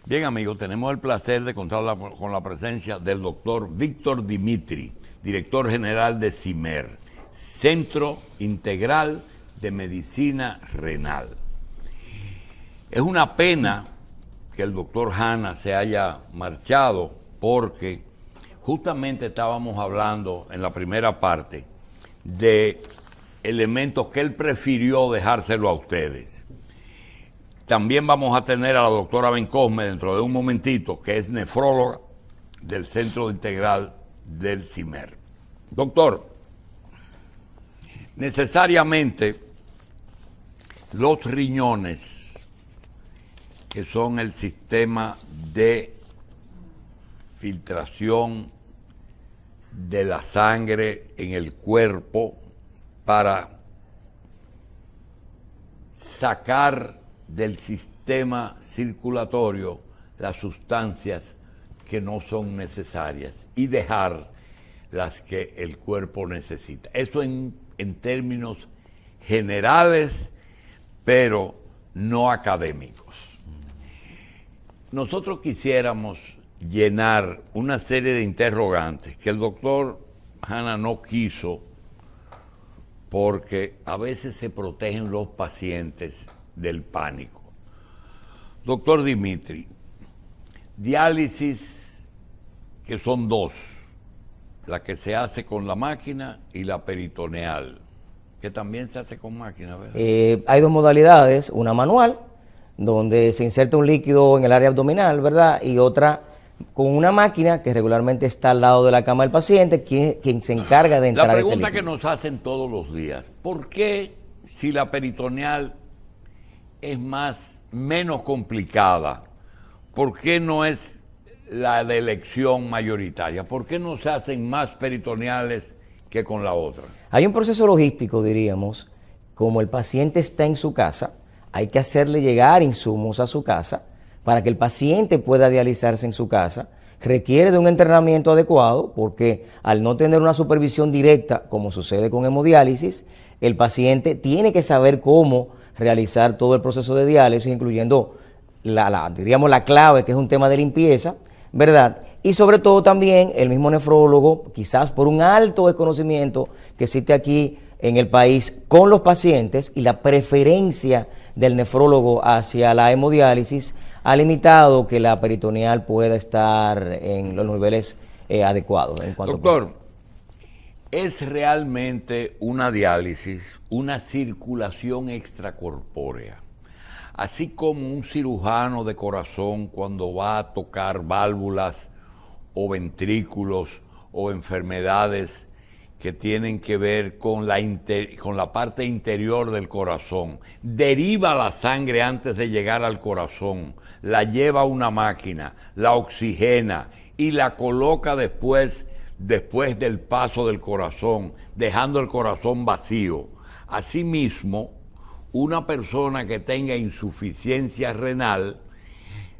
Bien, amigos, tenemos el placer de contar con la presencia del doctor Víctor Dimitri, director general de CIMER, Centro Integral de Medicina Renal. Es una pena que el doctor Hanna se haya marchado porque justamente estábamos hablando en la primera parte de elementos que él prefirió dejárselo a ustedes. También vamos a tener a la doctora Bencosme dentro de un momentito, que es nefróloga del Centro Integral del CIMER. Doctor, necesariamente los riñones, que son el sistema de filtración de la sangre en el cuerpo para sacar del sistema circulatorio las sustancias que no son necesarias y dejar las que el cuerpo necesita. Eso en términos generales, pero no académicos. Nosotros quisiéramos llenar una serie de interrogantes que el doctor Hanna no quiso, porque a veces se protegen los pacientes del pánico. Doctor Dimitri, diálisis, que son dos, la que se hace con la máquina y la peritoneal, que también se hace con máquina, ¿verdad? Hay dos modalidades, una manual, donde se inserta un líquido en el área abdominal, ¿verdad? Y otra con una máquina que regularmente está al lado de la cama del paciente, quien se encarga de entrar La ese pregunta líquido. que nos hacen todos los días, ¿por qué si la peritoneal es menos complicada, por qué no es la de elección mayoritaria? ¿Por qué no se hacen más peritoneales que con la otra? Hay un proceso logístico, diríamos, como el paciente está en su casa, hay que hacerle llegar insumos a su casa para que el paciente pueda dializarse en su casa. Requiere de un entrenamiento adecuado porque al no tener una supervisión directa, como sucede con hemodiálisis, el paciente tiene que saber cómo realizar todo el proceso de diálisis, incluyendo diríamos la clave, que es un tema de limpieza, ¿verdad? Y sobre todo también el mismo nefrólogo, quizás por un alto desconocimiento que existe aquí en el país con los pacientes y la preferencia del nefrólogo hacia la hemodiálisis, ha limitado que la peritoneal pueda estar en los niveles adecuados. Doctor, ¿es realmente una diálisis una circulación extracorpórea? Así como un cirujano de corazón cuando va a tocar válvulas o ventrículos o enfermedades que tienen que ver con la parte interior del corazón, deriva la sangre antes de llegar al corazón, la lleva a una máquina, la oxigena y la coloca después del paso del corazón, dejando el corazón vacío. Asimismo, una persona que tenga insuficiencia renal,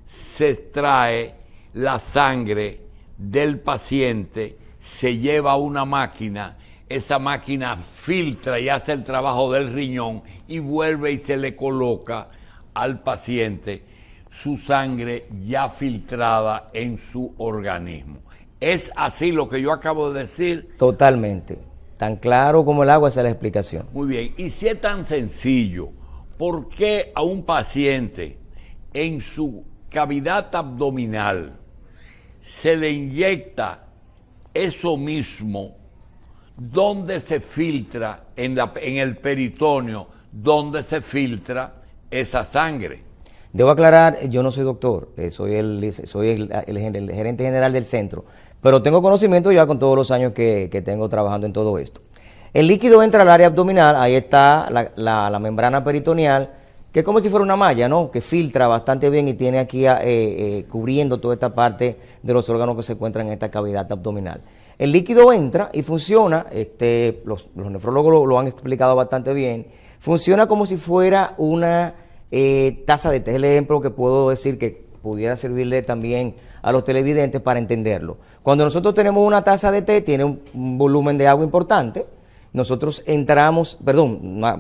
se extrae la sangre del paciente, se lleva a una máquina, esa máquina filtra y hace el trabajo del riñón y vuelve y se le coloca al paciente su sangre ya filtrada en su organismo. ¿Es así lo que yo acabo de decir? Totalmente. Tan claro como el agua, esa es la explicación. Muy bien. Y si es tan sencillo, ¿por qué a un paciente en su cavidad abdominal se le inyecta eso mismo donde se filtra, en el peritoneo, donde se filtra esa sangre? Debo aclarar, yo no soy doctor, soy el gerente general del centro, pero tengo conocimiento ya con todos los años que tengo trabajando en todo esto. El líquido entra al área abdominal, ahí está la membrana peritoneal, que es como si fuera una malla, ¿no? Que filtra bastante bien y tiene aquí cubriendo toda esta parte de los órganos que se encuentran en esta cavidad abdominal. El líquido entra y funciona, los nefrólogos lo han explicado bastante bien, funciona como si fuera una taza de té. Es el ejemplo que puedo decir que pudiera servirle también a los televidentes para entenderlo. Cuando nosotros tenemos una taza de té, tiene un volumen de agua importante, nosotros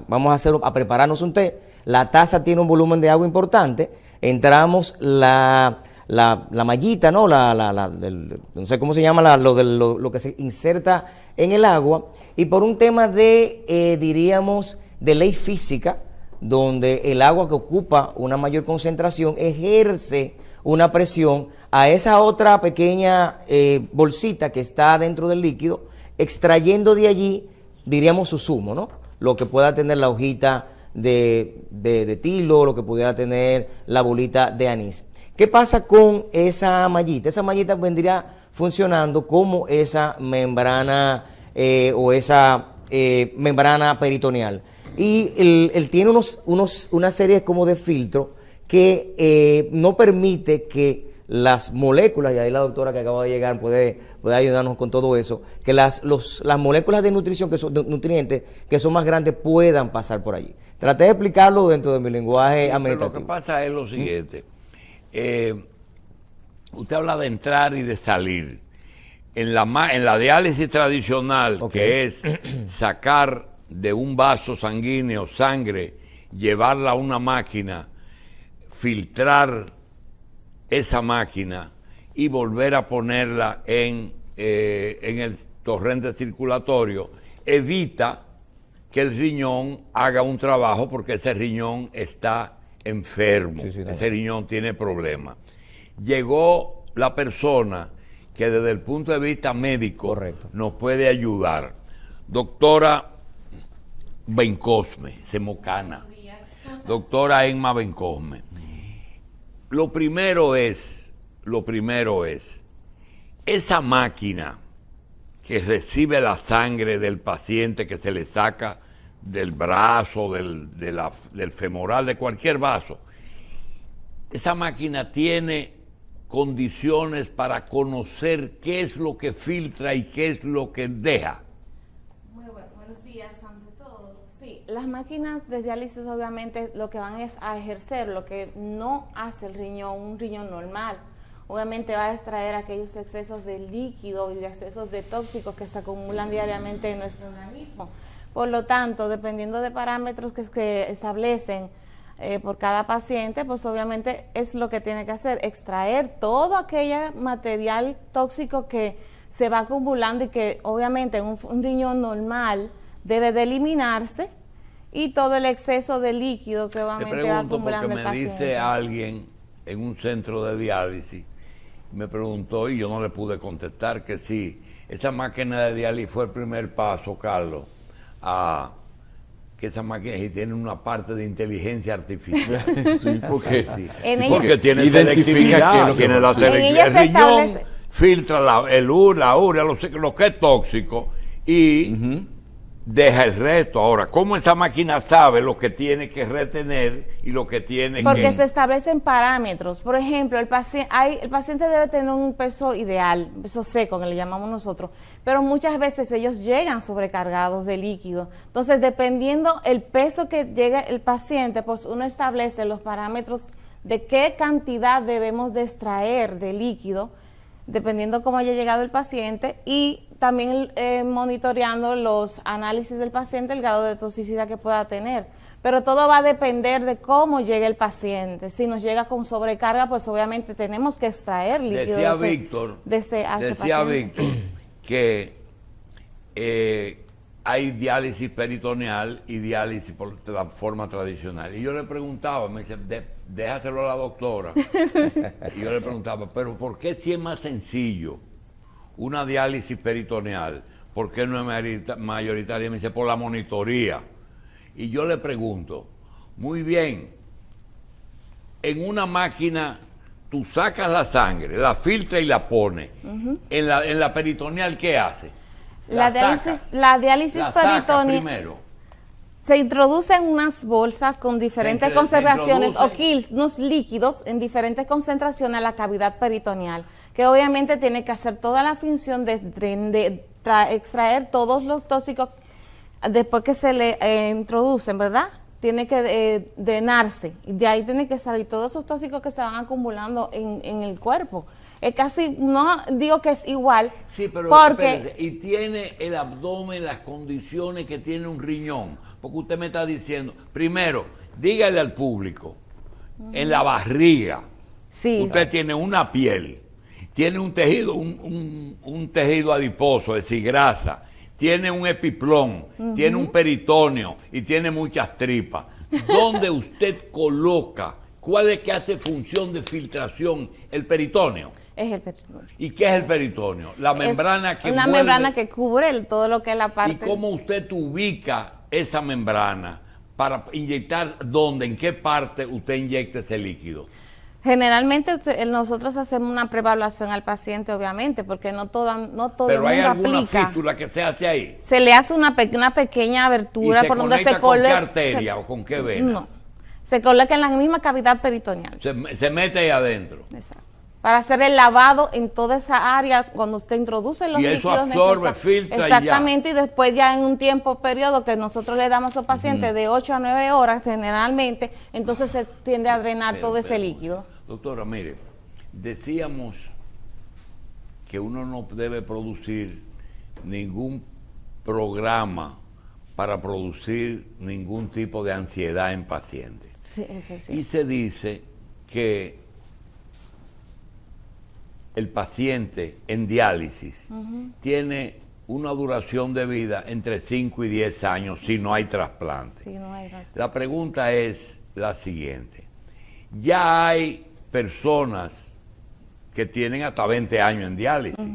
vamos a prepararnos un té, la taza tiene un volumen de agua importante, entramos la la mallita, ¿no? No sé cómo se llama lo que se inserta en el agua, y por un tema de, diríamos, de ley física, donde el agua que ocupa una mayor concentración ejerce una presión a esa otra pequeña bolsita que está dentro del líquido, extrayendo de allí, diríamos, su zumo, ¿no? Lo que pueda tener la hojita de tilo, lo que pudiera tener la bolita de anís. ¿Qué pasa con esa mallita? Esa mallita vendría funcionando como esa membrana o esa membrana peritoneal. Y él tiene una serie como de filtros que no permite que las moléculas, y ahí la doctora que acaba de llegar puede ayudarnos con todo eso, que las moléculas de nutrición, que son de nutrientes, que son más grandes, puedan pasar por allí. Traté de explicarlo dentro de mi lenguaje administrativo. Pero lo que pasa es lo siguiente. Usted habla de entrar y de salir. En la diálisis tradicional, que es sacar de un vaso sanguíneo sangre, llevarla a una máquina, filtrar esa máquina y volver a ponerla en el torrente circulatorio, evita que el riñón haga un trabajo, porque ese riñón está enfermo, ese riñón tiene problemas. Llegó la persona que desde el punto de vista médico nos puede ayudar. Doctora Bencosme, Semocana, doctora Emma Bencosme. Lo primero es, esa máquina que recibe la sangre del paciente, que se le saca del brazo, del femoral, de cualquier vaso, esa máquina tiene condiciones para conocer qué es lo que filtra y qué es lo que deja. Muy buenos días, ante todo. Sí, las máquinas de diálisis obviamente lo que van es a ejercer lo que no hace el riñón, un riñón normal. Obviamente va a extraer aquellos excesos de líquido y de excesos de tóxicos que se acumulan diariamente en nuestro organismo. Por lo tanto, dependiendo de parámetros que establecen por cada paciente, pues obviamente es lo que tiene que hacer, extraer todo aquel material tóxico que se va acumulando y que obviamente en un riñón normal debe de eliminarse, y todo el exceso de líquido que obviamente va acumulando el paciente. Me dice alguien en un centro de diálisis, me preguntó y yo no le pude contestar que sí, esa máquina de diálisis fue el primer paso, Carlos, a que esa máquina tiene una parte de inteligencia artificial. Sí, porque porque tiene selectividad, tiene la selectividad. El riñón filtra la urea, lo que es tóxico, y deja el resto. Ahora, ¿cómo esa máquina sabe lo que tiene que retener y lo que tiene Porque se establecen parámetros. Por ejemplo, el paciente debe tener un peso ideal, un peso seco, que le llamamos nosotros, pero muchas veces ellos llegan sobrecargados de líquido. Entonces, dependiendo el peso que llegue el paciente, pues uno establece los parámetros de qué cantidad debemos de extraer de líquido, dependiendo cómo haya llegado el paciente, y también monitoreando los análisis del paciente, el grado de toxicidad que pueda tener. Pero todo va a depender de cómo llegue el paciente. Si nos llega con sobrecarga, pues obviamente tenemos que extraer líquido. Decía Víctor que hay diálisis peritoneal y diálisis por la forma tradicional. Y yo le preguntaba, me dice, déjaselo a la doctora. Y yo le preguntaba, pero ¿por qué si es más sencillo una diálisis peritoneal? ¿Por qué no es mayoritaria? Me dice, por la monitoría. Y yo le pregunto, muy bien, en una máquina tú sacas la sangre, la filtras y la pones. En la peritoneal, ¿qué hace? La diálisis peritoneal se introducen unas bolsas con diferentes concentraciones o kits, unos líquidos en diferentes concentraciones a la cavidad peritoneal, que obviamente tiene que hacer toda la función de extraer todos los tóxicos después que se le introducen, ¿verdad? Tiene que drenarse, y de ahí tiene que salir todos esos tóxicos que se van acumulando en el cuerpo. Es casi, no digo que es igual, sí, pero porque... Espérate, y tiene el abdomen las condiciones que tiene un riñón, porque usted me está diciendo, primero, dígale al público, en la barriga, Sí. Usted tiene una piel, tiene un tejido, un tejido adiposo, es decir, grasa, tiene un epiplón, tiene un peritoneo y tiene muchas tripas. ¿Dónde usted coloca? ¿Cuál es que hace función de filtración? El peritoneo. Es el peritoneo. ¿Y qué es el peritoneo? La membrana que una envuelve. membrana que cubre todo lo que es la parte. ¿Y cómo usted ubica esa membrana para inyectar dónde, en qué parte usted inyecta ese líquido? Generalmente nosotros hacemos una preevaluación al paciente, obviamente, porque no todo el Pero hay mundo alguna aplica. fístula que se hace ahí. Se le hace una pequeña abertura ¿Y se por donde conecta se con qué coloca. arteria o con qué vena? No, se coloca en la misma cavidad peritoneal. Se mete ahí adentro. Exacto. Para hacer el lavado en toda esa área cuando usted introduce los Y eso líquidos absorbe, necesarios. filtra y ya. Exactamente, y después ya en un tiempo periodo que nosotros le damos a los pacientes de 8 a 9 horas generalmente, entonces se tiende a drenar todo ese líquido. Doctora, mire, decíamos que uno no debe producir ningún programa para producir ningún tipo de ansiedad en pacientes. Sí, eso sí. Y se dice que el paciente en diálisis tiene una duración de vida entre 5 y 10 años si no hay trasplante. Sí, no hay razón. La pregunta es la siguiente. Ya hay personas que tienen hasta 20 años en diálisis.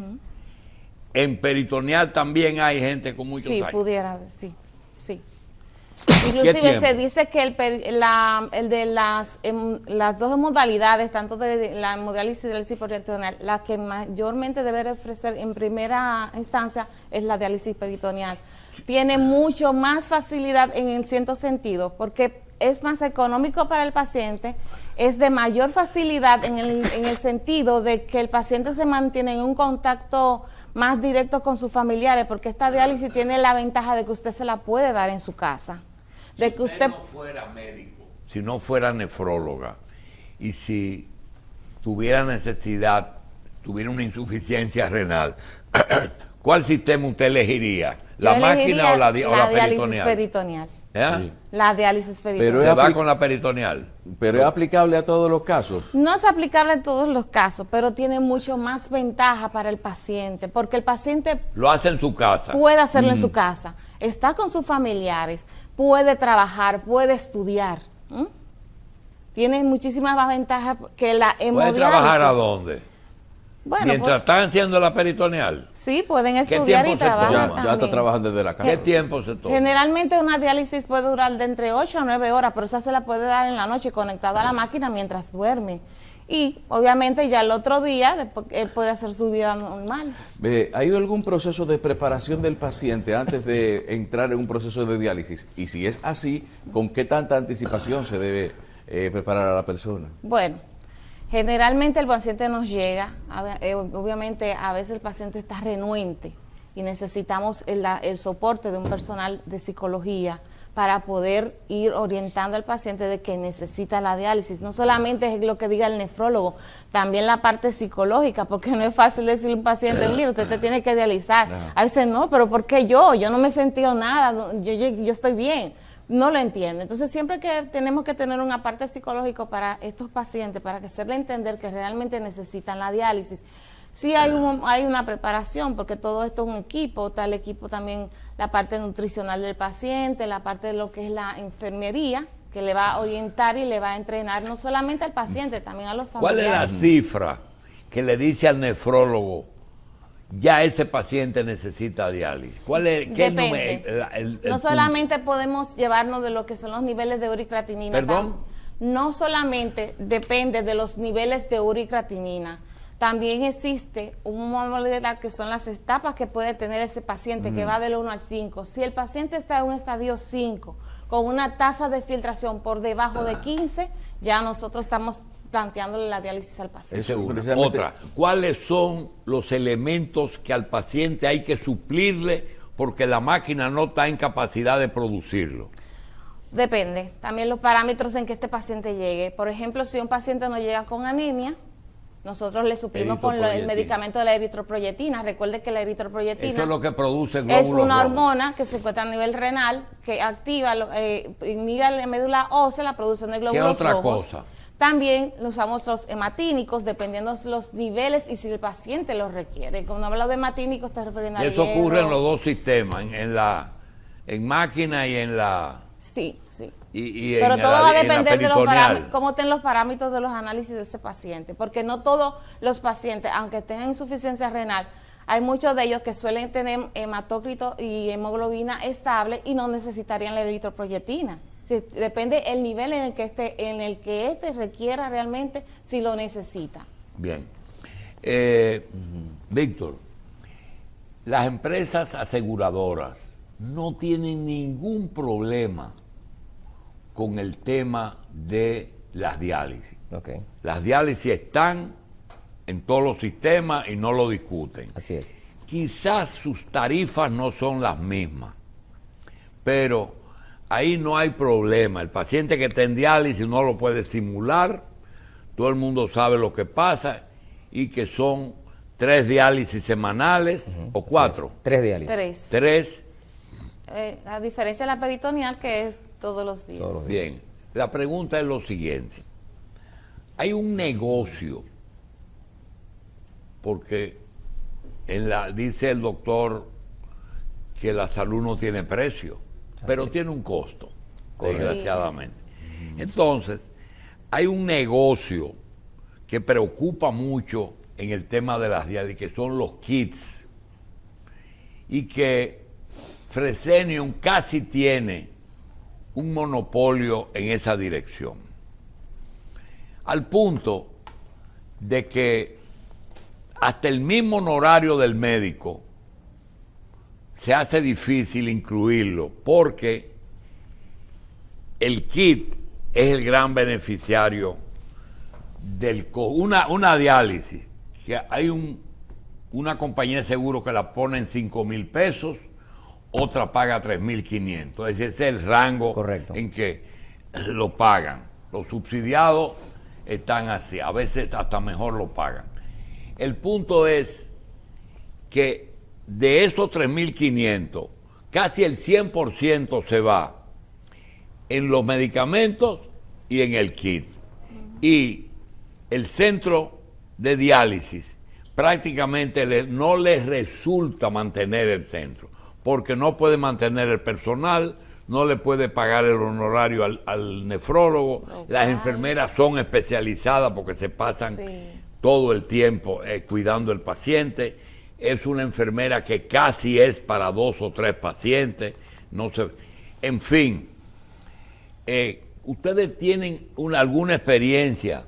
En peritoneal también hay gente con muchos Sí, años. pudiera haber, sí, sí. Inclusive se dice que el de las dos modalidades, tanto de la hemodiálisis y la diálisis peritoneal, la que mayormente debe ofrecer en primera instancia es la diálisis peritoneal. Tiene mucho más facilidad en el cierto sentido, porque es más económico para el paciente, es de mayor facilidad en el sentido de que el paciente se mantiene en un contacto más directo con sus familiares, porque esta diálisis tiene la ventaja de que usted se la puede dar en su casa. De que usted no fuera médico, si no fuera nefróloga, y si tuviera necesidad, tuviera una insuficiencia renal, ¿cuál sistema usted elegiría? ¿La Yo máquina elegiría o la diálisis peritoneal? peritoneal. ¿Eh? Sí. La diálisis peritoneal. Pero ¿Se es va apli- con la peritoneal? Pero es aplicable a todos los casos. No es aplicable en todos los casos, pero tiene mucho más ventaja para el paciente, porque el paciente Lo hace en su casa. puede hacerlo en su casa, está con sus familiares, puede trabajar, puede estudiar. Tiene muchísimas más ventajas que la ¿Puede hemodiálisis. trabajar a dónde? Bueno, Mientras pues, están haciendo la peritoneal. sí, pueden estudiar y tiempo se trabajar toma? también. Ya está trabajando desde la casa. ¿Qué tiempo se toma? Generalmente una diálisis puede durar de entre 8 a 9 horas, pero esa se la puede dar en la noche conectada a la máquina mientras duerme. Y obviamente ya el otro día después, él puede hacer su vida normal. ¿Hay algún proceso de preparación del paciente antes de entrar en un proceso de diálisis? Y si es así, ¿con qué tanta anticipación se debe preparar a la persona? Bueno, generalmente el paciente nos llega, obviamente a veces el paciente está renuente y necesitamos el soporte de un personal de psicología para poder ir orientando al paciente de que necesita la diálisis. No solamente es lo que diga el nefrólogo, también la parte psicológica, porque no es fácil decirle a un paciente, mira, usted te tiene que dializar. A veces no, pero ¿por qué yo? Yo no me he sentido nada, yo estoy bien. No lo entiende. Entonces siempre que tenemos que tener una parte psicológica para estos pacientes, para que hacerle entender que realmente necesitan la diálisis. Sí hay una preparación, porque todo esto es un equipo, está el equipo también, la parte nutricional del paciente, la parte de lo que es la enfermería, que le va a orientar y le va a entrenar no solamente al paciente, también a los ¿Cuál es familiares. la cifra que le dice al nefrólogo, ya ese paciente necesita diálisis? ¿Cuál es? ¿Qué Depende. el No punto? solamente podemos llevarnos de lo que son los niveles de uricreatinina. ¿Perdón? No solamente depende de los niveles de uricreatinina. También existe una modalidad que son las etapas que puede tener ese paciente, que va del 1 al 5. Si el paciente está en un estadio 5, con una tasa de filtración por debajo de 15, ya nosotros estamos planteándole la diálisis al paciente. Esa es una. Precisamente- Otra, ¿cuáles son los elementos que al paciente hay que suplirle porque la máquina no está en capacidad de producirlo? Depende. También los parámetros en que este paciente llegue. Por ejemplo, si un paciente no llega con anemia, nosotros le suplimos con el Eritroproyetina. medicamento de la eritroproyetina. Recuerde que la eritroproyetina Eso es lo que produce es glóbulos una rojos. hormona que se encuentra a nivel renal, que activa, inhibe la médula ósea la producción de ¿Qué glóbulos otra rojos. cosa? También usamos los hematínicos, dependiendo de los niveles y si el paciente los requiere. Cuando hablo de hematínicos, te refiriendo a Eso hierro. ocurre en los dos sistemas, en máquina y en la... Sí, sí. Y Pero en todo la- va a en la depender de los peritoneal. parámetros, cómo estén los parámetros de los análisis de ese paciente, porque no todos los pacientes, aunque tengan insuficiencia renal, hay muchos de ellos que suelen tener hematócrito y hemoglobina estable y no necesitarían la eritropoyetina. Sí, depende el nivel en el que este requiera realmente si lo necesita. Bien. Víctor, las empresas aseguradoras no tienen ningún problema con el tema de las diálisis. Ok, Las diálisis están en todos los sistemas y no lo discuten. así es. Quizás sus tarifas no son las mismas, pero ahí no hay problema. El paciente que está en diálisis no lo puede simular, todo el mundo sabe lo que pasa y que son 3 diálisis semanales o 4. Así es. 3 diálisis. 3. 3. A diferencia de la peritoneal, que es todos los días. Todos los días. Bien, la pregunta es lo siguiente. Hay un negocio, porque dice el doctor que la salud no tiene precio, pero tiene un costo, desgraciadamente. Entonces, hay un negocio que preocupa mucho en el tema de las diálisis, que son los kits, y que Fresenius casi tiene un monopolio en esa dirección, al punto de que hasta el mismo honorario del médico se hace difícil incluirlo, porque el kit es el gran beneficiario una diálisis, que hay una compañía de seguro que la pone en 5,000 pesos, otra paga 3,500. Ese es el rango Correcto. en que lo pagan. Los subsidiados están así, a veces hasta mejor lo pagan. El punto es que de esos 3,500, casi el 100% se va en los medicamentos y en el kit. Y el centro de diálisis prácticamente no les resulta mantener el centro, porque no puede mantener el personal, no le puede pagar el honorario al nefrólogo, las enfermeras son especializadas porque se pasan todo el tiempo cuidando al paciente, es una enfermera que casi es para 2 o 3 pacientes, en fin, ustedes tienen alguna experiencia,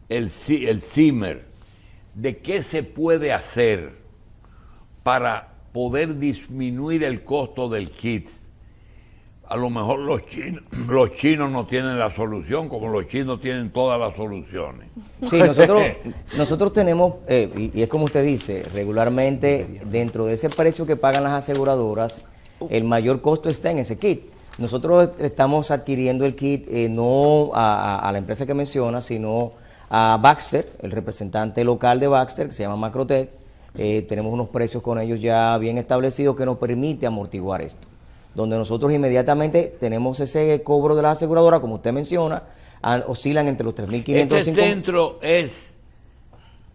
el CIMER, de qué se puede hacer para poder disminuir el costo del kit. A lo mejor los chinos no tienen la solución, como los chinos tienen todas las soluciones. Sí, nosotros tenemos, y es como usted dice, regularmente dentro de ese precio que pagan las aseguradoras, el mayor costo está en ese kit. Nosotros estamos adquiriendo el kit no a la empresa que menciona, sino a Baxter, el representante local de Baxter, que se llama Macrotec. Tenemos unos precios con ellos ya bien establecidos que nos permite amortiguar esto. Donde nosotros inmediatamente tenemos ese cobro de la aseguradora, como usted menciona, oscilan entre los 3.500 ¿Ese centro es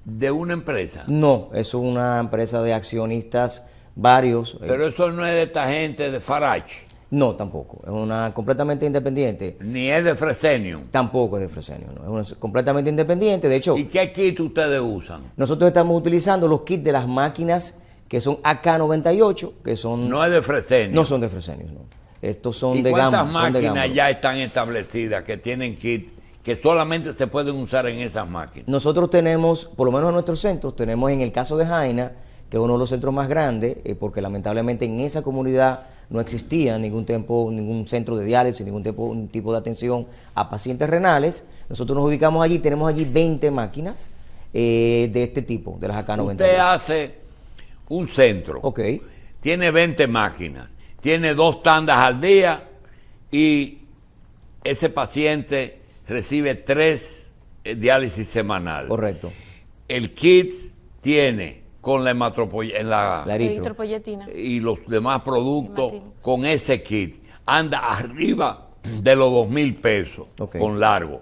de una empresa? No, es una empresa de accionistas varios. Pero eso no es de esta gente de Farage. No, tampoco. Es una completamente independiente. Ni es de Fresenius. Tampoco es de Fresenius, no. Es una completamente independiente. De hecho, ¿Y qué kit ustedes usan? nosotros estamos utilizando los kits de las máquinas que son AK98, que son... No es de Fresenius. No son de Fresenius, no. Estos son ¿Y de cuántas gama. Son de máquinas gama. ya están establecidas que tienen kit que solamente se pueden usar en esas máquinas? Nosotros tenemos, por lo menos en nuestros centros, tenemos en el caso de Jaina, que es uno de los centros más grandes, porque lamentablemente en esa comunidad no existía ningún centro de diálisis, ningún tipo de atención a pacientes renales. Nosotros nos ubicamos allí, tenemos allí 20 máquinas de este tipo, de las AK98. Usted hace un centro, Ok, tiene 20 máquinas, tiene 2 tandas al día y ese paciente recibe 3 diálisis semanales. correcto. El kit tiene con la La eritro. Eritropoyetina. y los demás productos Hematínicos. con ese kit anda arriba de los 2,000 pesos Ok. con largo.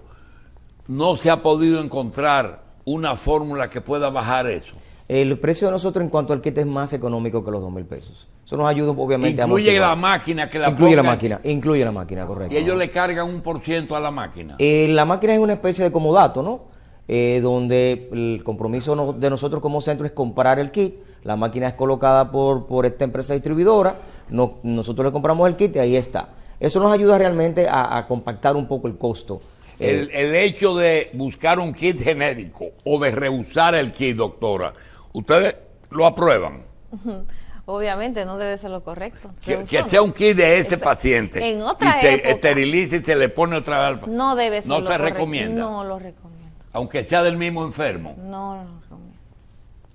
no se ha podido encontrar una fórmula que pueda bajar eso. El precio de nosotros en cuanto al kit es más económico que los 2.000 pesos. Eso nos ayuda obviamente Incluye a la motivar. máquina que la Incluye la pongan, máquina, incluye la máquina, correcto. y ellos le cargan 1% a la máquina. La máquina es una especie de comodato, ¿no? Donde el compromiso de nosotros como centro es comprar el kit. La máquina es colocada por esta empresa distribuidora. Nosotros le compramos el kit y ahí está. Eso nos ayuda realmente a compactar un poco el costo. El hecho de buscar un kit genérico o de rehusar el kit, doctora, ¿ustedes lo aprueban? Obviamente no debe ser lo correcto. Que sea un kit de ese Esa- paciente en otra y se época. esterilice y se le pone otra vez. No debe ser No lo se correcto. recomienda. No lo recomiendo. Aunque sea del mismo enfermo, No lo recomiendo.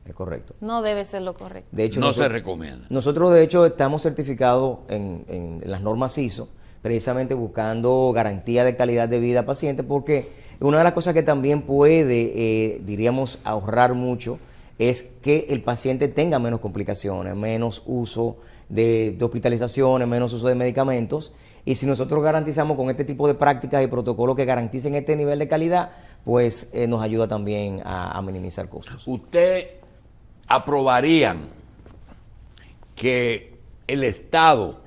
Es correcto. No debe ser lo correcto. De hecho, no se recomienda. Nosotros, de hecho, estamos certificados en las normas ISO, precisamente buscando garantía de calidad de vida al paciente, porque una de las cosas que también puede, diríamos, ahorrar mucho es que el paciente tenga menos complicaciones, menos uso de hospitalizaciones, menos uso de medicamentos. Y si nosotros garantizamos con este tipo de prácticas y protocolos que garanticen este nivel de calidad, pues nos ayuda también a minimizar costos. ¿Usted aprobarían que el Estado,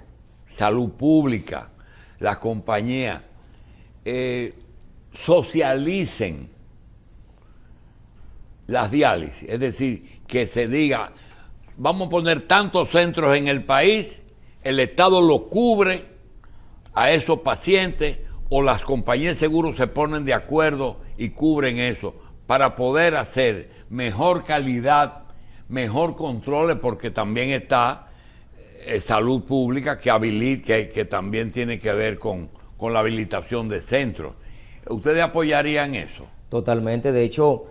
salud pública, la compañía, socialicen las diálisis? Es decir, que se diga, vamos a poner tantos centros en el país, el Estado lo cubre a esos pacientes, o las compañías de seguros se ponen de acuerdo y cubren eso para poder hacer mejor calidad, mejor controles, porque también está salud pública que también tiene que ver con la habilitación de centros. ¿Ustedes apoyarían eso? Totalmente. De hecho,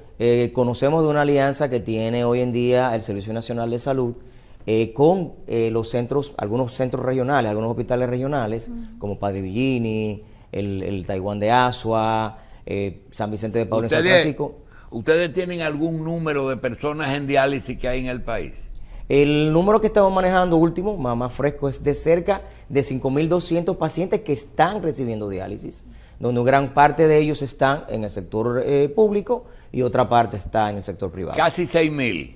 conocemos de una alianza que tiene hoy en día el Servicio Nacional de Salud con los centros, algunos centros regionales, algunos hospitales regionales, como Padre Villini, el Taiwán de Asua, San Vicente de Paúl en San Francisco. ¿Ustedes tienen algún número de personas en diálisis que hay en el país? El número que estamos manejando último, más fresco, es de cerca de 5.200 pacientes que están recibiendo diálisis, donde gran parte de ellos están en el sector público y otra parte está en el sector privado. Casi 6.000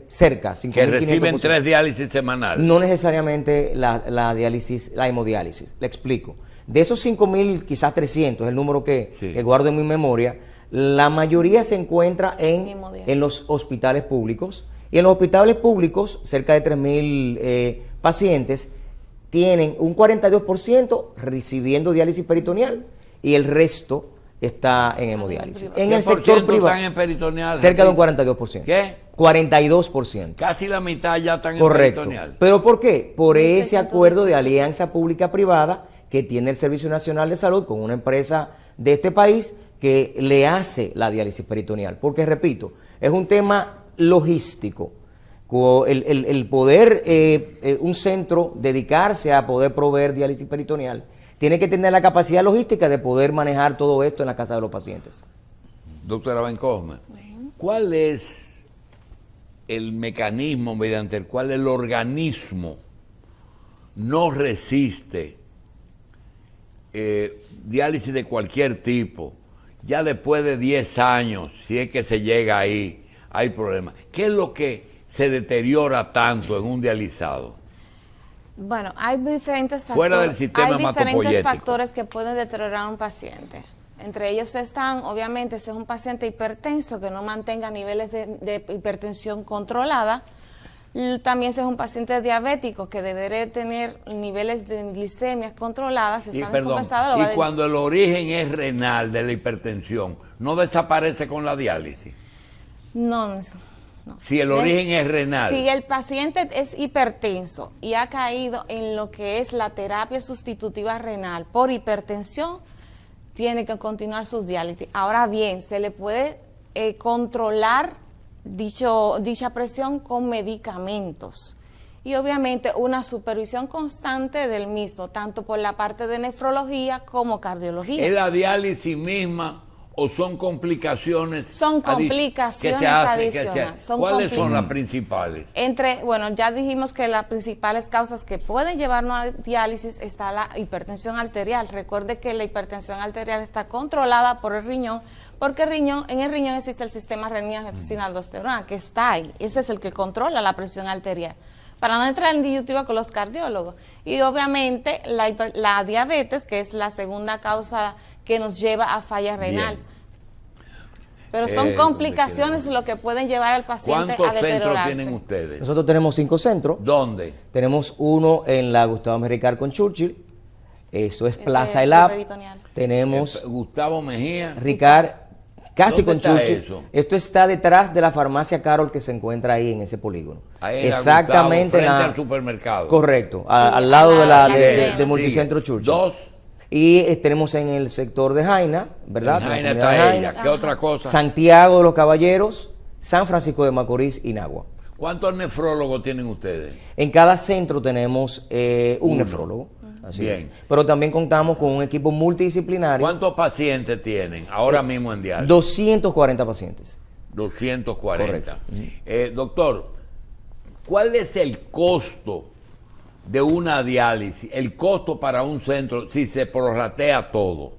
Cerca, 5.500. que reciben 3 diálisis semanales. No necesariamente la diálisis, la hemodiálisis. Le explico. De esos 5.000, quizás 300, el número que guardo en mi memoria, la mayoría se encuentra en los hospitales públicos. Y en los hospitales públicos, cerca de 3.000 pacientes tienen un 42% recibiendo diálisis peritoneal y el resto está en hemodiálisis. En el sector privado, están en peritoneal? cerca de un 42%. ¿Qué? 42%. Casi la mitad ya están Correcto. en peritoneal. ¿Pero por qué? Por ese 1.618. acuerdo de alianza pública-privada que tiene el Servicio Nacional de Salud con una empresa de este país que le hace la diálisis peritoneal. Porque, repito, es un tema logístico. El poder, un centro, dedicarse a poder proveer diálisis peritoneal, tiene que tener la capacidad logística de poder manejar todo esto en la casa de los pacientes. Doctora Bencosme, ¿cuál es el mecanismo mediante el cual el organismo no resiste diálisis de cualquier tipo? Ya después de 10 años, si es que se llega ahí, hay problemas. ¿Qué es lo que se deteriora tanto en un dializado? Bueno, hay diferentes factores. Fuera del sistema hay diferentes hematopoyético. factores que pueden deteriorar a un paciente. Entre ellos están, obviamente, si es un paciente hipertenso que no mantenga niveles de hipertensión controlada. También si es un paciente diabético que deberá tener niveles de glicemia controladas, si Y, están perdón, descompensados, lo va y a cuando el origen es renal de la hipertensión, ¿no desaparece con la diálisis? No. Si el origen es renal. Si el paciente es hipertenso y ha caído en lo que es la terapia sustitutiva renal por hipertensión, tiene que continuar sus diálisis. Ahora bien, se le puede controlar dicha presión con medicamentos y obviamente una supervisión constante del mismo, tanto por la parte de nefrología como cardiología. ¿Es la diálisis misma ¿O son complicaciones? Son complicaciones adicionales. ¿Cuáles son las principales? Bueno, ya dijimos que las principales causas que pueden llevarnos a diálisis está la hipertensión arterial. Recuerde que la hipertensión arterial está controlada por el riñón, porque en el riñón existe el sistema renina-angiotensina-aldosterona, que está ahí. Ese es el que controla la presión arterial. Para no entrar en disyuntiva con los cardiólogos. Y obviamente la diabetes, que es la segunda causa que nos lleva a falla renal. Bien. Pero son complicaciones lo que pueden llevar al paciente a deteriorarse. ¿Cuántos centros tienen ustedes? Nosotros tenemos 5 centros. ¿Dónde? Tenemos uno en la Gustavo Mejía con Churchill. Eso es Ese Plaza es El Lab. peritoneal. Tenemos Gustavo Mejía. Ricard, casi ¿Dónde con está Churchill. eso? Esto está detrás de la farmacia Carol que se encuentra ahí en ese polígono. Ahí en la Exactamente. Gustavo, frente al supermercado. Correcto, Sí, al lado de la de sí. Multicentro Churchill. 2. Y tenemos en el sector de Jaina, ¿verdad? En Jaina La comunidad está de ella. Jaina. ¿Qué otra cosa? Santiago de los Caballeros, San Francisco de Macorís y Nagua. ¿Cuántos nefrólogos tienen ustedes? En cada centro tenemos un Uno. nefrólogo. Así Bien. es. Pero también contamos con un equipo multidisciplinario. ¿Cuántos pacientes tienen ahora mismo en diálisis? 240 pacientes. 240. Correcto. Doctor, ¿cuál es el costo de una diálisis? El costo para un centro si se prorratea todo.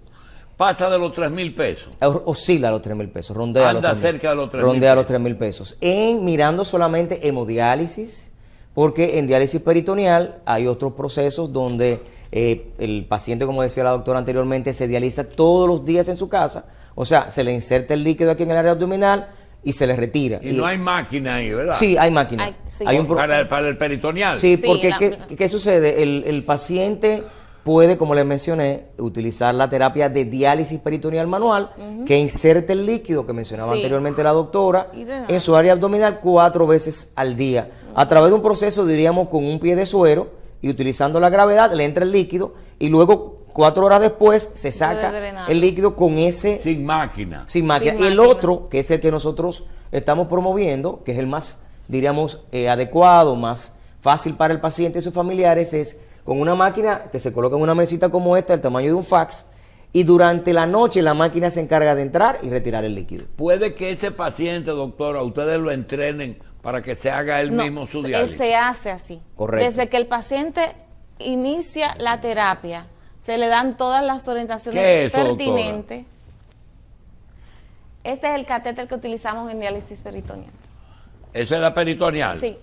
¿Pasa de los 3,000 pesos? Oscila a los 3,000 pesos, rondea Anda los 3,000. cerca de los 3,000 Rondea los pesos. 3,000 pesos. Mirando solamente hemodiálisis, porque en diálisis peritoneal hay otros procesos donde el paciente, como decía la doctora anteriormente, se dializa todos los días en su casa. O sea, se le inserta el líquido aquí en el área abdominal y se le retira. Y no hay máquina ahí, ¿verdad? Sí, hay máquina. Sí. Hay un Para el peritoneal. Sí, Sí, porque la- ¿qué sucede? El paciente puede, como les mencioné, utilizar la terapia de diálisis peritoneal manual, que inserte el líquido que mencionaba Sí. anteriormente la doctora Y drenar. en su área abdominal 4 veces al día. A través de un proceso, diríamos, con un pie de suero y utilizando la gravedad, le entra el líquido y luego 4 horas después se saca drenar. el líquido con ese Sin máquina. sin máquina. Sin Y el máquina. otro, que es el que nosotros estamos promoviendo, que es el más, diríamos, adecuado, más fácil para el paciente y sus familiares, es con una máquina que se coloca en una mesita como esta, del tamaño de un fax, y durante la noche la máquina se encarga de entrar y retirar el líquido. Puede que ese paciente, doctora, ustedes lo entrenen para que se haga él mismo su se- diálisis. se hace así. Correcto. Desde que el paciente inicia la terapia, se le dan todas las orientaciones ¿Qué es eso, pertinentes. Este es el catéter que utilizamos en diálisis peritoneal. ¿Esa es la peritoneal? Sí,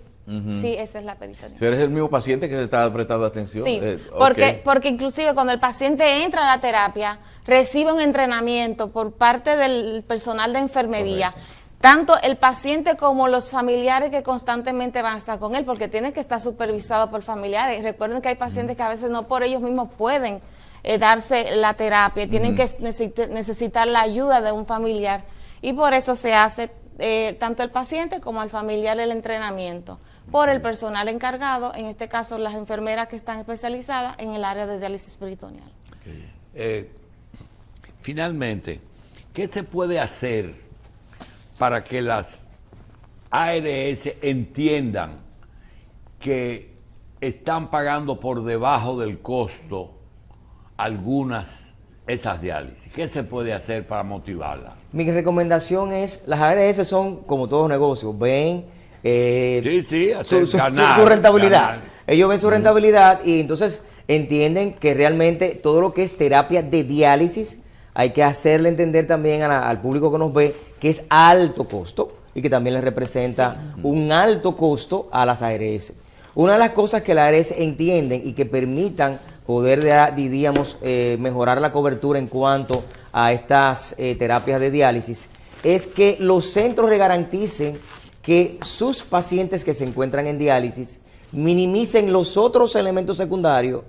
sí, esa es la peritoneal. Si eres el mismo paciente que se está prestando atención. Sí, Ok. porque inclusive cuando el paciente entra a la terapia, recibe un entrenamiento por parte del personal de enfermería, tanto el paciente como los familiares que constantemente van a estar con él, porque tiene que estar supervisado por familiares. Recuerden que hay pacientes que a veces no por ellos mismos pueden darse la terapia, tienen que necesitar la ayuda de un familiar, y por eso se hace tanto el paciente como al familiar el entrenamiento por el personal encargado, en este caso las enfermeras que están especializadas en el área de diálisis peritoneal. Finalmente, ¿qué se puede hacer para que las ARS entiendan que están pagando por debajo del costo algunas esas diálisis? ¿Qué se puede hacer para motivarlas? Mi recomendación es, las ARS son como todos negocios, ven Sí, hacer su ganar, rentabilidad. ganar. Ellos ven su rentabilidad y entonces entienden que realmente todo lo que es terapia de diálisis hay que hacerle entender también al público que nos ve que es alto costo y que también les representa un alto costo a las ARS. Una de las cosas que las ARS entienden y que permitan poder, diríamos, mejorar la cobertura en cuanto a estas terapias de diálisis es que los centros le garanticen que sus pacientes que se encuentran en diálisis minimicen los otros elementos secundarios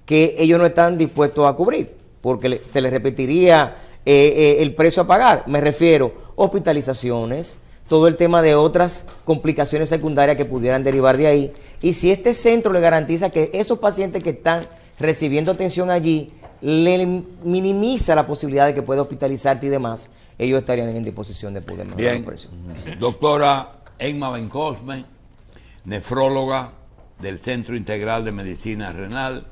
que ellos no están dispuestos a cubrir, porque se les repetiría el precio a pagar. Me refiero a hospitalizaciones, todo el tema de otras complicaciones secundarias que pudieran derivar de ahí. Y si este centro le garantiza que esos pacientes que están recibiendo atención allí, le minimiza la posibilidad de que pueda hospitalizarte y demás, ellos estarían en disposición de poder mejorar Bien, el precio. doctora Emma Bencosme, nefróloga del Centro Integral de Medicina Renal,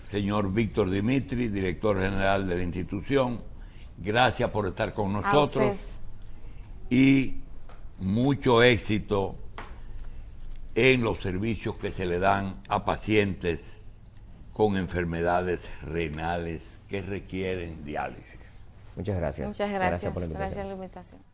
señor Víctor Dimitri, director general de la institución, Gracias por estar con A nosotros usted. y mucho éxito en los servicios que se le dan a pacientes con enfermedades renales que requieren diálisis. Muchas gracias. Muchas gracias. por la invitación. Gracias por la invitación.